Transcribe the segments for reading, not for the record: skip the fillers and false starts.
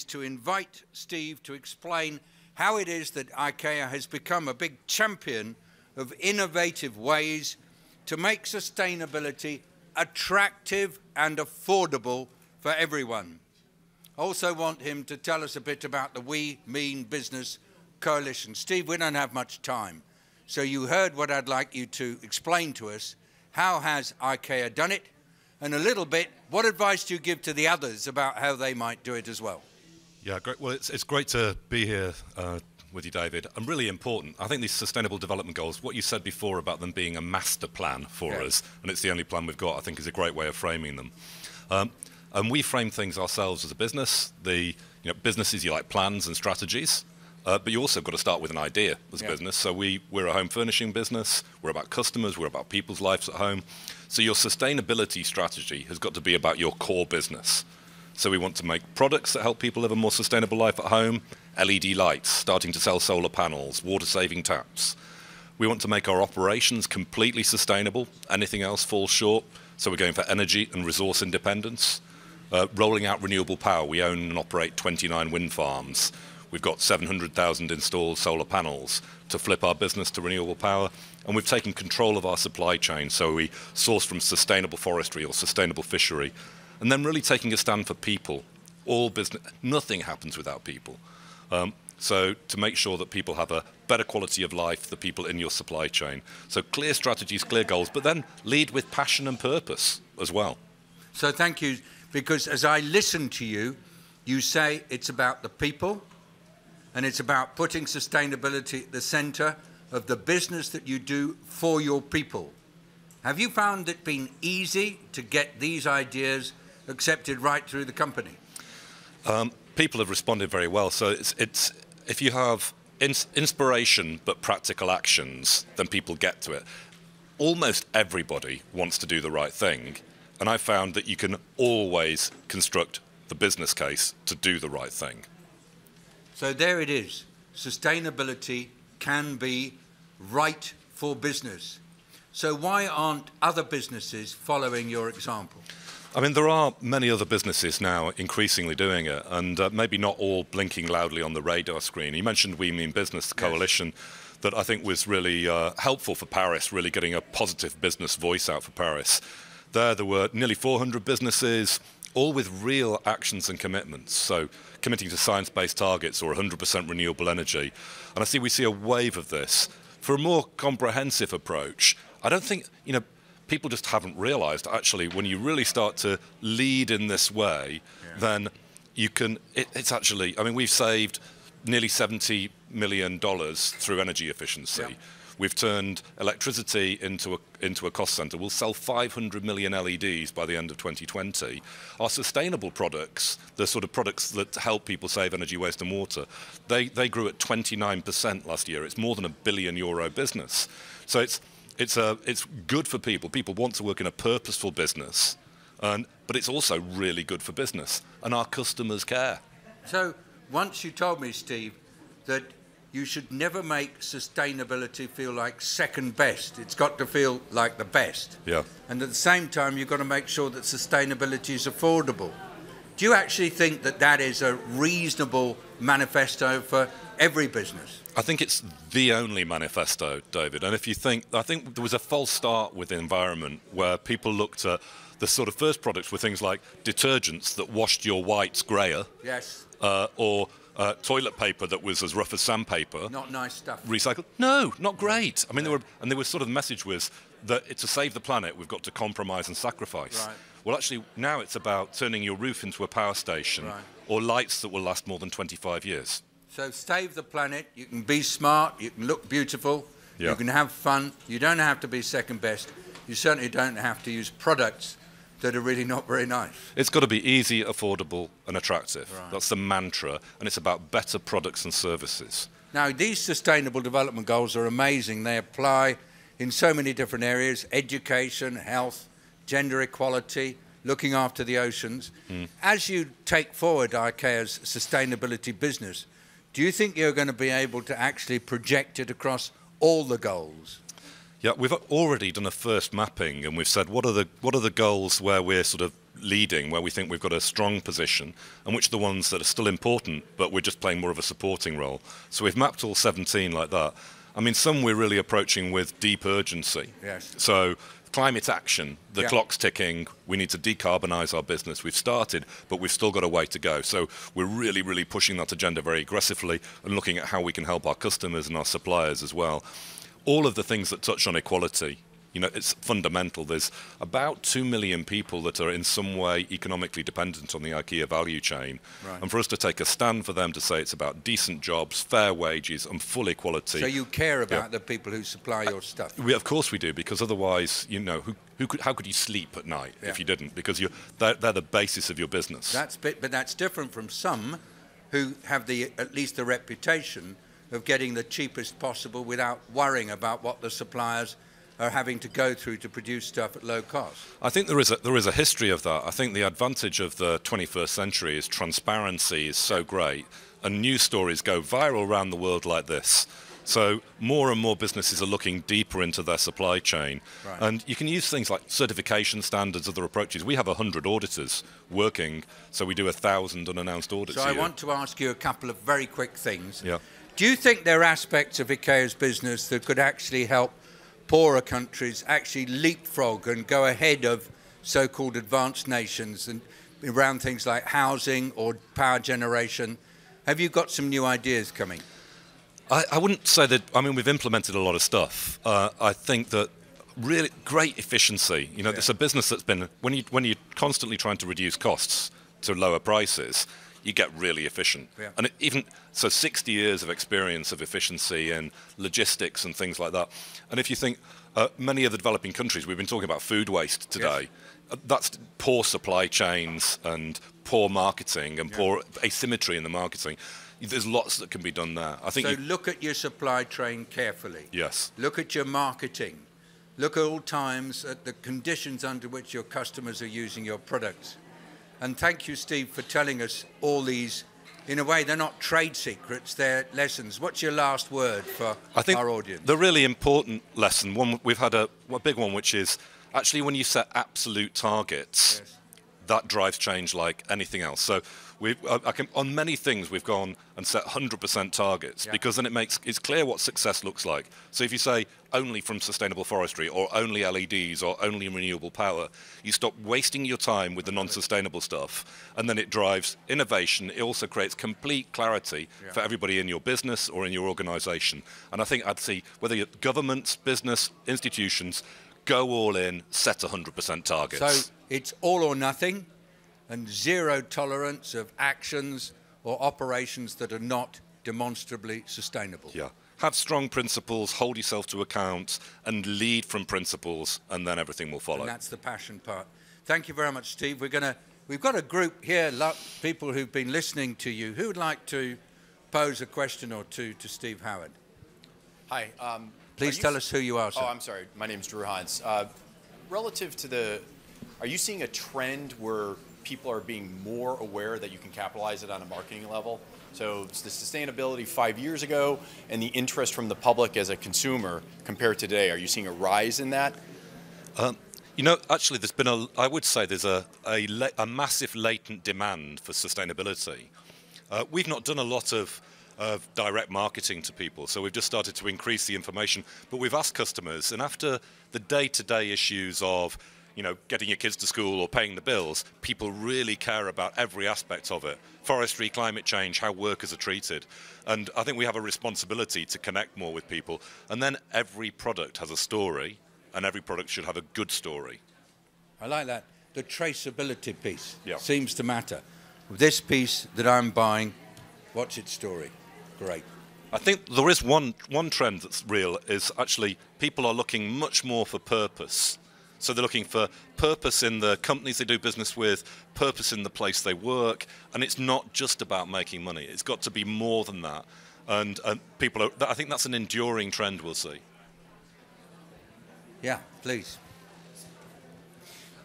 is to invite Steve to explain how it is that IKEA has become a big champion of innovative ways to make sustainability attractive and affordable for everyone. I also want him to tell us a bit about the We Mean Business Coalition. Steve, we don't have much time, so you heard what I'd like you to explain to us. How has IKEA done it? And a little bit, what advice do you give to the others about how they might do it as well? Yeah, great. Well, it's great to be here with you, David, and really important. I think these Sustainable Development Goals, what you said before about them being a master plan for us, and it's the only plan we've got, I think is a great way of framing them. And we frame things ourselves as a business. Businesses, you like plans and strategies, but you also got to start with an idea as a business. So we're a home furnishing business. We're about customers. We're about people's lives at home. So your sustainability strategy has got to be about your core business. So we want to make products that help people live a more sustainable life at home, LED lights, starting to sell solar panels, water-saving taps. We want to make our operations completely sustainable. Anything else falls short. So we're going for energy and resource independence. Rolling out renewable power. We own and operate 29 wind farms. We've got 700,000 installed solar panels to flip our business to renewable power. And we've taken control of our supply chain. So we source from sustainable forestry or sustainable fishery. And then really taking a stand for people. All business, nothing happens without people. So to make sure that people have a better quality of life, the people in your supply chain. So clear strategies, clear goals, but then lead with passion and purpose as well. So thank you, because as I listen to you, you say it's about the people and it's about putting sustainability at the center of the business that you do for your people. Have you found it been easy to get these ideas accepted right through the company? People have responded very well. So it's if you have inspiration but practical actions, then people get to it. Almost everybody wants to do the right thing, and I found that you can always construct the business case to do the right thing. So there it is. Sustainability can be right for business. So why aren't other businesses following your example? I mean, there are many other businesses now increasingly doing it, and maybe not all blinking loudly on the radar screen. You mentioned We Mean Business Coalition, that I think was really helpful for Paris, really getting a positive business voice out for Paris. There were nearly 400 businesses, all with real actions and commitments. So committing to science-based targets or 100% renewable energy. And we see a wave of this. For a more comprehensive approach, I don't think, people just haven't realized, actually, when you really start to lead in this way, then you can, it's actually, we've saved nearly $70 million through energy efficiency. Yeah. We've turned electricity into a cost center. We'll sell 500 million LEDs by the end of 2020. Our sustainable products, the sort of products that help people save energy, waste and water, they grew at 29% last year. It's more than €1 billion business. So it's good for people. People want to work in a purposeful business, but it's also really good for business, and our customers care. So once you told me, Steve, that you should never make sustainability feel like second best. It's got to feel like the best. Yeah. And at the same time, you've got to make sure that sustainability is affordable. Do you actually think that that is a reasonable manifesto for every business? I think it's the only manifesto, David. And if you think, I think there was a false start with the environment where people looked at the sort of first products were things like detergents that washed your whites greyer. Yes. Or toilet paper that was as rough as sandpaper. Not nice stuff. Recycled? No, not great. I mean, there was sort of the message was that to save the planet, we've got to compromise and sacrifice. Right. Well, actually, now it's about turning your roof into a power station or lights that will last more than 25 years. So save the planet, you can be smart, you can look beautiful, you can have fun, you don't have to be second best, you certainly don't have to use products that are really not very nice. It's got to be easy, affordable and attractive. Right. That's the mantra, and it's about better products and services. Now, these Sustainable Development Goals are amazing. They apply in so many different areas: education, health, gender equality, looking after the oceans. As you take forward IKEA's sustainability business, do you think you're going to be able to actually project it across all the goals? Yeah, we've already done a first mapping, and we've said what are the goals where we're sort of leading, where we think we've got a strong position, and which are the ones that are still important, but we're just playing more of a supporting role. So we've mapped all 17 like that. I mean, some we're really approaching with deep urgency. Yes. So climate action, the clock's ticking, we need to decarbonise our business. We've started, but we've still got a way to go. So we're really, really pushing that agenda very aggressively and looking at how we can help our customers and our suppliers as well. All of the things that touch on equality, you know, it's fundamental. There's about 2 million people that are in some way economically dependent on the IKEA value chain. Right. And for us to take a stand for them to say it's about decent jobs, fair wages and full equality. So you care about the people who supply your stuff? Of course we do, because otherwise, you know, how could you sleep at night if you didn't? Because they're the basis of your business. But that's different from some who have at least the reputation of getting the cheapest possible without worrying about what the suppliers are having to go through to produce stuff at low cost. I think there is a history of that. I think the advantage of the 21st century is transparency is so great, and news stories go viral around the world like this. So more and more businesses are looking deeper into their supply chain. Right. And you can use things like certification standards, other approaches. We have 100 auditors working, so we do 1,000 unannounced audits a year. So I want to ask you a couple of very quick things. Yeah. Do you think there are aspects of IKEA's business that could actually help poorer countries actually leapfrog and go ahead of so-called advanced nations and around things like housing or power generation? Have you got some new ideas coming? I wouldn't say that. I mean, we've implemented a lot of stuff. I think that really great efficiency. You know, it's a business that's been, when you're constantly trying to reduce costs to lower prices, you get really efficient. Yeah. And even so, 60 years of experience of efficiency in logistics and things like that. And if you think many of the developing countries, we've been talking about food waste today. Yes. That's poor supply chains and poor marketing and poor asymmetry in the marketing. There's lots that can be done there. I think. So look at your supply chain carefully. Yes. Look at your marketing. Look at all times at the conditions under which your customers are using your products. And thank you, Steve, for telling us all these. In a way, they're not trade secrets, they're lessons. What's your last word for our audience? The really important lesson, we've had a big one, which is actually when you set absolute targets, that drives change like anything else. So on many things, we've gone and set 100% targets because then it's clear what success looks like. So if you say only from sustainable forestry or only LEDs or only renewable power, you stop wasting your time with the non-sustainable stuff, and then it drives innovation. It also creates complete clarity for everybody in your business or in your organization. And I think I'd see whether you're governments, business, institutions, go all in, set 100% targets. So it's all or nothing, and zero tolerance of actions or operations that are not demonstrably sustainable. Yeah. Have strong principles, hold yourself to account, and lead from principles, and then everything will follow. And that's the passion part. Thank you very much, Steve. We've got a group here, people who've been listening to you. Who would like to pose a question or two to Steve Howard? Hi. Please tell us who you are, sir. Oh, I'm sorry. My name's Drew Hines. Relative to are you seeing a trend where people are being more aware that you can capitalize it on a marketing level? So it's the sustainability 5 years ago and the interest from the public as a consumer compared to today. Are you seeing a rise in that? You know, actually, there's been I would say there's a massive latent demand for sustainability. We've not done a lot of direct marketing to people, so we've just started to increase the information. But we've asked customers, and after the day-to-day issues of, you know, getting your kids to school or paying the bills, people really care about every aspect of it. Forestry, climate change, how workers are treated. And I think we have a responsibility to connect more with people. And then every product has a story, and every product should have a good story. I like that. The traceability piece seems to matter. This piece that I'm buying, what's its story? Great. I think there is one trend that's real, is actually people are looking much more for purpose. So they're looking for purpose in the companies they do business with, purpose in the place they work, and it's not just about making money. It's got to be more than that. And I think that's an enduring trend we'll see. Yeah, please.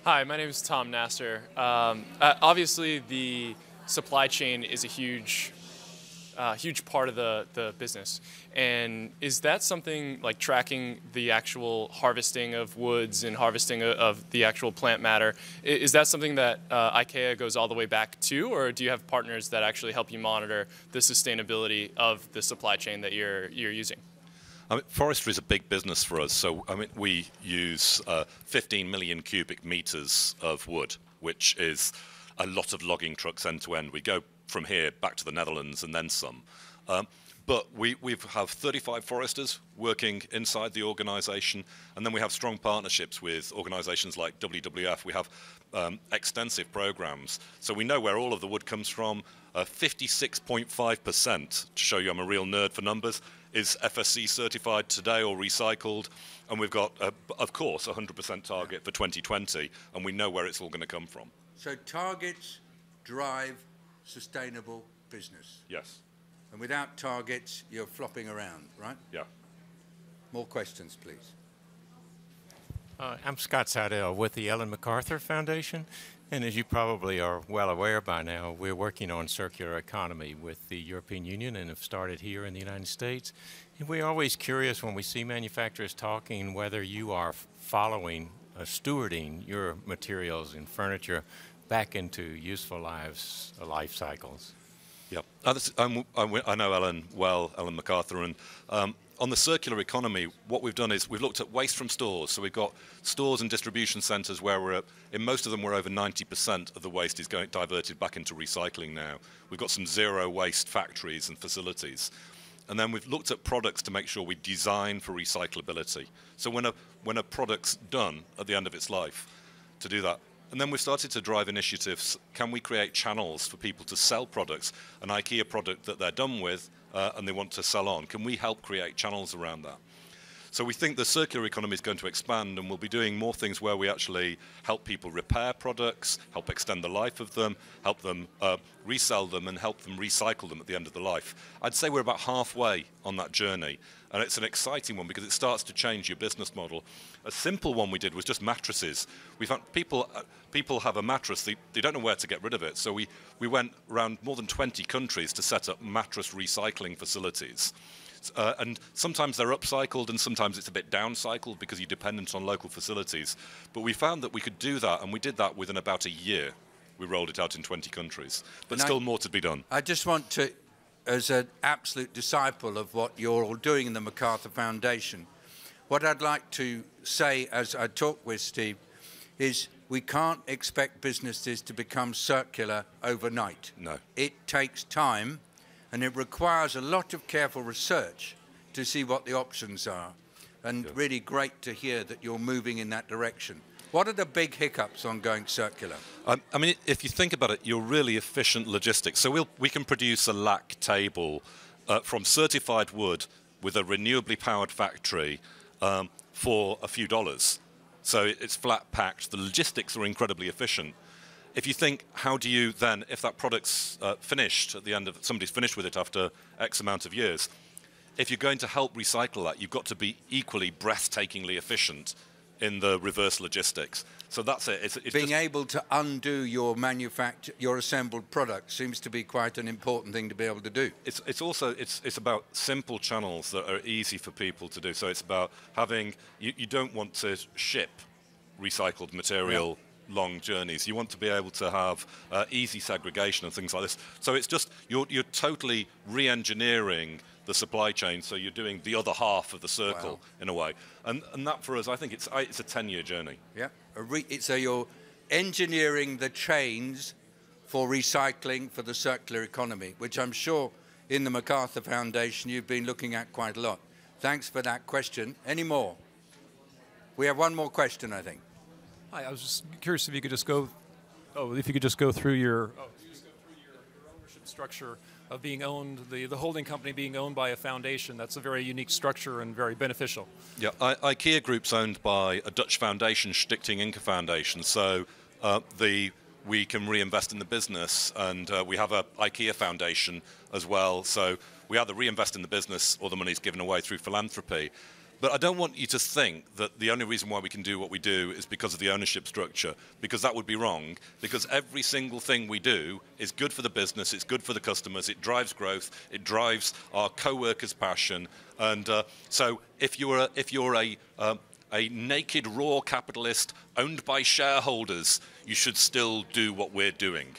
Hi, my name is Tom Nasser. Obviously, the supply chain is a huge huge part of the business. And is that something like tracking the actual harvesting of woods and harvesting of the actual plant matter? Is that something that IKEA goes all the way back to, or do you have partners that actually help you monitor the sustainability of the supply chain that you're using? I mean, forestry is a big business for us. So I mean, we use 15 million cubic meters of wood, which is a lot of logging trucks end to end. We go from here back to the Netherlands and then some. But we have 35 foresters working inside the organisation, and then we have strong partnerships with organisations like WWF. We have extensive programmes, so we know where all of the wood comes from. 56.5%, to show you I'm a real nerd for numbers, is FSC certified today or recycled, and we've got, of course, a 100% target for 2020, and we know where it's all going to come from. So targets drive sustainable business. Yes. And without targets, you're flopping around, right? Yeah. More questions, please. I'm Scott Seidel with the Ellen MacArthur Foundation. And as you probably are well aware by now, we're working on circular economy with the European Union and have started here in the United States. And we're always curious when we see manufacturers talking whether you are following, stewarding your materials and furniture back into useful life cycles. Yeah, I know Ellen well, Ellen MacArthur, and on the circular economy, what we've done is we've looked at waste from stores. So we've got stores and distribution centres where in most of them we're over 90% of the waste is going diverted back into recycling now. We've got some zero waste factories and facilities. And then we've looked at products to make sure we design for recyclability. So when a product's done at the end of its life, to do that. And then we've started to drive initiatives. Can we create channels for people to sell products, an IKEA product that they're done with and they want to sell on? Can we help create channels around that? So we think the circular economy is going to expand, and we'll be doing more things where we actually help people repair products, help extend the life of them, help them resell them, and help them recycle them at the end of the life. I'd say we're about halfway on that journey, and it's an exciting one because it starts to change your business model. A simple one we did was just mattresses. We found people have a mattress, they don't know where to get rid of it, so we went around more than 20 countries to set up mattress recycling facilities. And sometimes they're upcycled and sometimes it's a bit downcycled because you're dependent on local facilities. But we found that we could do that, and we did that within about a year. We rolled it out in 20 countries, but still more to be done. I just want to, as an absolute disciple of what you're all doing in the MacArthur Foundation, what I'd like to say as I talk with Steve is we can't expect businesses to become circular overnight. No. It takes time. And it requires a lot of careful research to see what the options are. And really great to hear that you're moving in that direction. What are the big hiccups on going circular? I mean, if you think about it, you're really efficient logistics. So we can produce a LAC table from certified wood with a renewably powered factory for a few dollars. So it's flat packed. The logistics are incredibly efficient. If you think, how do you then, if that product's finished at the end of, somebody's finished with it after X amount of years, if you're going to help recycle that, you've got to be equally breathtakingly efficient in the reverse logistics. So that's it. It's being able to undo your your assembled product seems to be quite an important thing to be able to do. It's also about simple channels that are easy for people to do. So it's about having, you don't want to ship recycled material long journeys. You want to be able to have easy segregation and things like this. So it's just, you're totally re-engineering the supply chain, so you're doing the other half of the circle in a way. And that for us, I think it's a 10-year journey. Yeah, so you're engineering the chains for recycling for the circular economy, which I'm sure in the MacArthur Foundation you've been looking at quite a lot. Thanks for that question. Any more? We have one more question, I think. Hi, I was just curious if you could just go, through your ownership structure of being owned, the holding company being owned by a foundation. That's a very unique structure and very beneficial. Yeah, IKEA Group's owned by a Dutch foundation, Stichting Inca Foundation. So we can reinvest in the business, and we have a IKEA Foundation as well. So we either reinvest in the business or the money's given away through philanthropy. But I don't want you to think that the only reason why we can do what we do is because of the ownership structure, because that would be wrong, because every single thing we do is good for the business, it's good for the customers, it drives growth, it drives our co-workers' passion. And so if you're a naked raw capitalist owned by shareholders, you should still do what we're doing.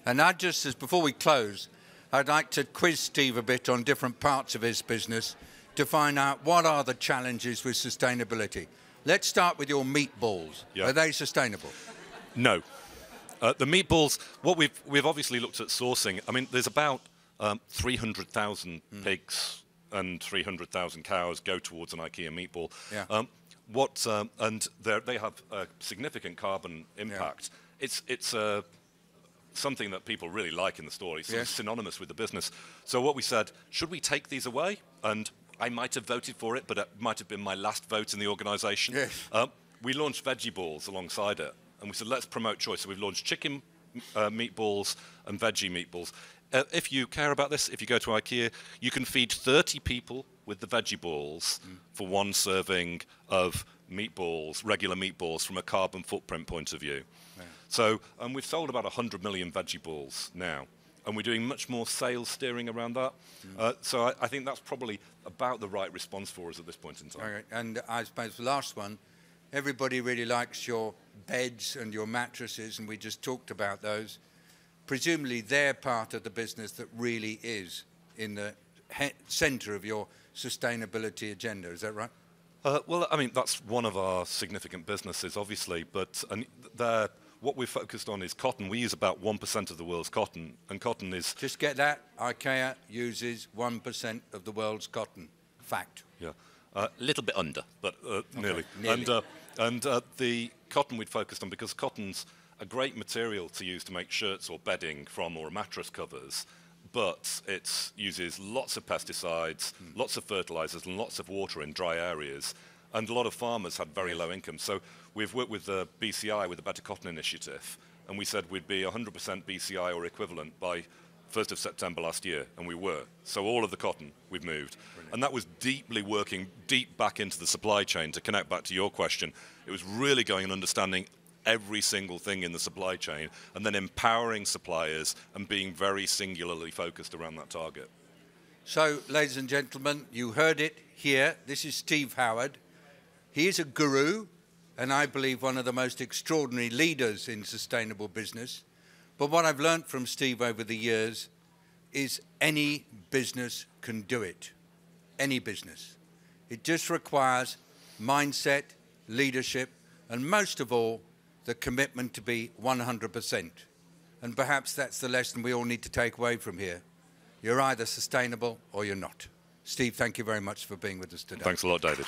And I just, as before we close, I'd like to quiz Steve a bit on different parts of his business to find out what are the challenges with sustainability. Let's start with your meatballs. Yeah. Are they sustainable? No. The meatballs, what we've obviously looked at sourcing. I mean, there's about 300,000 pigs and 300,000 cows go towards an IKEA meatball. Yeah. And they have a significant carbon impact. Yeah. It's something that people really like in the store. It's sort of synonymous with the business. So what we said, should we take these away? And I might have voted for it, but it might have been my last vote in the organisation. Yes. We launched veggie balls alongside it, and we said, let's promote choice. So we've launched chicken meatballs and veggie meatballs. If you care about this, if you go to IKEA, you can feed 30 people with the veggie balls for one serving of meatballs, regular meatballs, from a carbon footprint point of view. Yeah. So we've sold about 100 million veggie balls now, and we're doing much more sales steering around that. So I think that's probably about the right response for us at this point in time. Okay. And I suppose the last one, everybody really likes your beds and your mattresses, and we just talked about those. Presumably they're part of the business that really is in the centre of your sustainability agenda, is that right? Well, I mean, that's one of our significant businesses, obviously, but what we're focused on is cotton. We use about 1% of the world's cotton, and cotton is... Just get that, IKEA uses 1% of the world's cotton. Fact. Yeah, a little bit under, but nearly. Nearly. And the cotton we'd focused on, because cotton's a great material to use to make shirts or bedding from, or mattress covers, but it uses lots of pesticides, lots of fertilizers, and lots of water in dry areas. And a lot of farmers had very low income. So we've worked with the BCI, with the Better Cotton Initiative, and we said we'd be 100% BCI or equivalent by 1st of September last year, and we were. So all of the cotton we've moved. Brilliant. And that was deeply working deep back into the supply chain. To connect back to your question, it was really going and understanding every single thing in the supply chain, and then empowering suppliers and being very singularly focused around that target. So, ladies and gentlemen, you heard it here. This is Steve Howard. He is a guru, and I believe one of the most extraordinary leaders in sustainable business. But what I've learned from Steve over the years is any business can do it. Any business. It just requires mindset, leadership, and most of all, the commitment to be 100%. And perhaps that's the lesson we all need to take away from here. You're either sustainable or you're not. Steve, thank you very much for being with us today. Thanks a lot, David.